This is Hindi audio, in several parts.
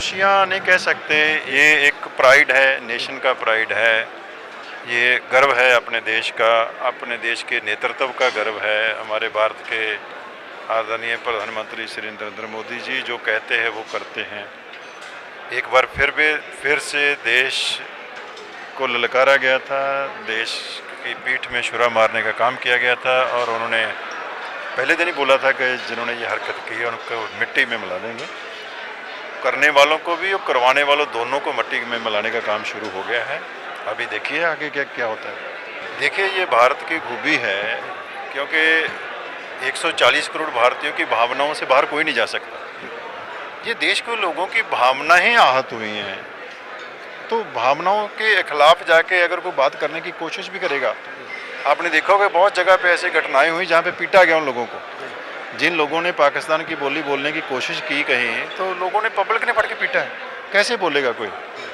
खुशियाँ नहीं कह सकते, ये एक प्राइड है, नेशन का प्राइड है, ये गर्व है अपने देश का, अपने देश के नेतृत्व का गर्व है। हमारे भारत के आदरणीय प्रधानमंत्री श्री नरेंद्र मोदी जी जो कहते हैं वो करते हैं। एक बार फिर से देश को ललकारा गया था, देश की पीठ में छुरा मारने का काम किया गया था और उन्होंने पहले दिन ही बोला था कि जिन्होंने ये हरकत की है उनको मिट्टी में मिला देंगे। करने वालों को भी और करवाने वालों दोनों को मिट्टी में मिलाने का काम शुरू हो गया है। अभी देखिए आगे क्या क्या होता है। देखिए ये भारत की खूबी है, क्योंकि 140 करोड़ भारतीयों की भावनाओं से बाहर कोई नहीं जा सकता। ये देश के लोगों की भावना ही आहत हुई हैं, तो भावनाओं के खिलाफ जाके अगर कोई बात करने की कोशिश भी करेगा, आपने देखा होगा बहुत जगह पे ऐसी घटनाएं हुई जहाँ पे पीटा गया उन लोगों को। जिन लोगों ने पाकिस्तान की बोली बोलने की कोशिश की कहीं, तो लोगों ने पब्लिक ने पढ़ के पीटा है। कैसे बोलेगा कोई?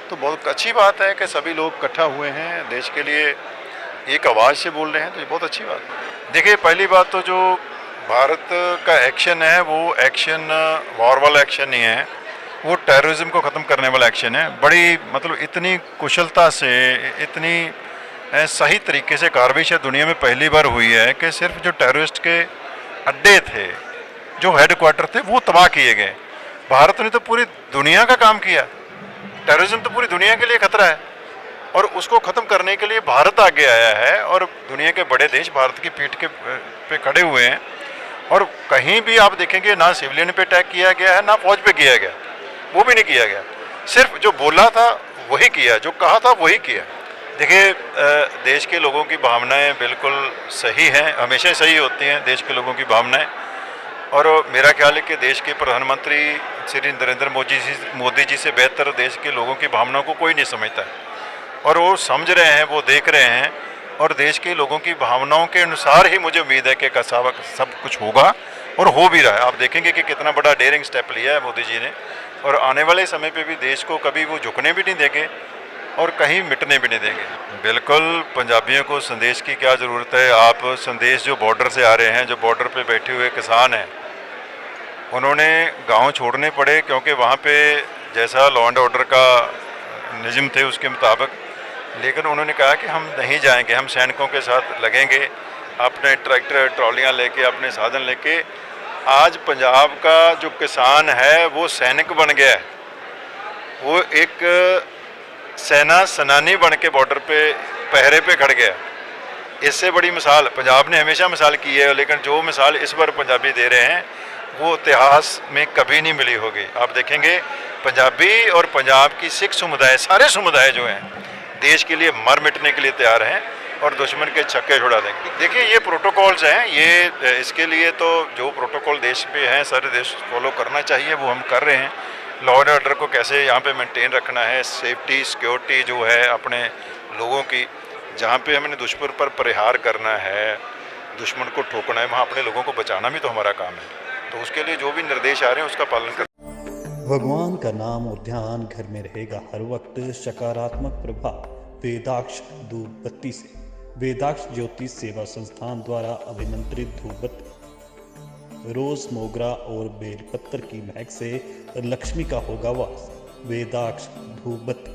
तो बहुत अच्छी बात है कि सभी लोग इकट्ठा हुए हैं, देश के लिए एक आवाज़ से बोल रहे हैं, तो ये बहुत अच्छी बात है। देखिए पहली बात तो जो भारत का एक्शन है वो एक्शन वॉर वाला एक्शन नहीं है, वो टेररिज्म को ख़त्म करने वाला एक्शन है। बड़ी मतलब इतनी कुशलता से, इतनी सही तरीके से कार्रवाई शायद दुनिया में पहली बार हुई है कि सिर्फ जो टेररिस्ट के अड्डे थे, जो हेडक्वार्टर थे, वो तबाह किए गए। भारत ने तो पूरी दुनिया का काम किया। टेररिज्म तो पूरी दुनिया के लिए खतरा है और उसको ख़त्म करने के लिए भारत आगे आया है और दुनिया के बड़े देश भारत की पीठ के पे खड़े हुए हैं। और कहीं भी आप देखेंगे ना सिविलियन पे अटैक किया गया है, ना फौज पे किया गया, वो भी नहीं किया गया। सिर्फ जो बोला था वही किया, जो कहा था वही किया। देखिए देश के लोगों की भावनाएं बिल्कुल सही हैं, हमेशा सही होती हैं देश के लोगों की भावनाएं। और मेरा ख्याल है कि देश के प्रधानमंत्री श्री नरेंद्र मोदी जी से बेहतर देश के लोगों की भावनाओं को कोई नहीं समझता है, और वो समझ रहे हैं, वो देख रहे हैं, और देश के लोगों की भावनाओं के अनुसार ही मुझे उम्मीद है कि सब कुछ होगा और हो भी रहा है। आप देखेंगे कि कितना बड़ा डेयरिंग स्टेप लिया है मोदी जी ने, और आने वाले समय पे भी देश को कभी वो झुकने भी नहीं देंगे और कहीं मिटने भी नहीं देंगे। बिल्कुल पंजाबियों को संदेश की क्या ज़रूरत है। आप संदेश जो बॉर्डर से आ रहे हैं, जो बॉर्डर पे बैठे हुए किसान हैं, उन्होंने गांव छोड़ने पड़े, क्योंकि वहाँ पे जैसा लॉ एंड ऑर्डर का निज़म थे उसके मुताबिक, लेकिन उन्होंने कहा कि हम नहीं जाएंगे, हम सैनिकों के साथ लगेंगे, अपने ट्रैक्टर ट्रॉलियाँ लेके, अपने साधन लेके। आज पंजाब का जो किसान है वो सैनिक बन गया है, वो एक सेना सेनानी बन के बॉर्डर पे पहरे पे खड़ गया। इससे बड़ी मिसाल पंजाब ने हमेशा मिसाल की है, लेकिन जो मिसाल इस बार पंजाबी दे रहे हैं वो इतिहास में कभी नहीं मिली होगी। आप देखेंगे पंजाबी और पंजाब की सिख समुदाय, सारे समुदाय जो हैं देश के लिए मर मिटने के लिए तैयार हैं और दुश्मन के छक्के छुड़ा देंगे। देखिए ये प्रोटोकॉल्स हैं, ये इसके लिए तो जो प्रोटोकॉल देश पे हैं सारे देश फॉलो करना चाहिए, वो हम कर रहे हैं। लॉ एंड ऑर्डर को कैसे यहाँ पे मेंटेन रखना है, सेफ्टी सिक्योरिटी जो है अपने लोगों की, जहाँ पे हमने दुश्मन पर प्रहार करना है, दुश्मन को ठोकना है, वहाँ अपने लोगों को बचाना भी तो हमारा काम है। तो उसके लिए जो भी निर्देश आ रहे हैं उसका पालन कर। भगवान का नाम और ध्यान घर में रहेगा हर वक्त। सकारात्मक प्रभाव वेदाक्ष धूप बत्ती से। वेदाक्ष ज्योतिष सेवा संस्थान द्वारा अभिमंत्रित धूप बत्ती रोज मोगरा और बेलपत्र की महक से लक्ष्मी का होगा वास। वेदाक्ष धूप बत्ती।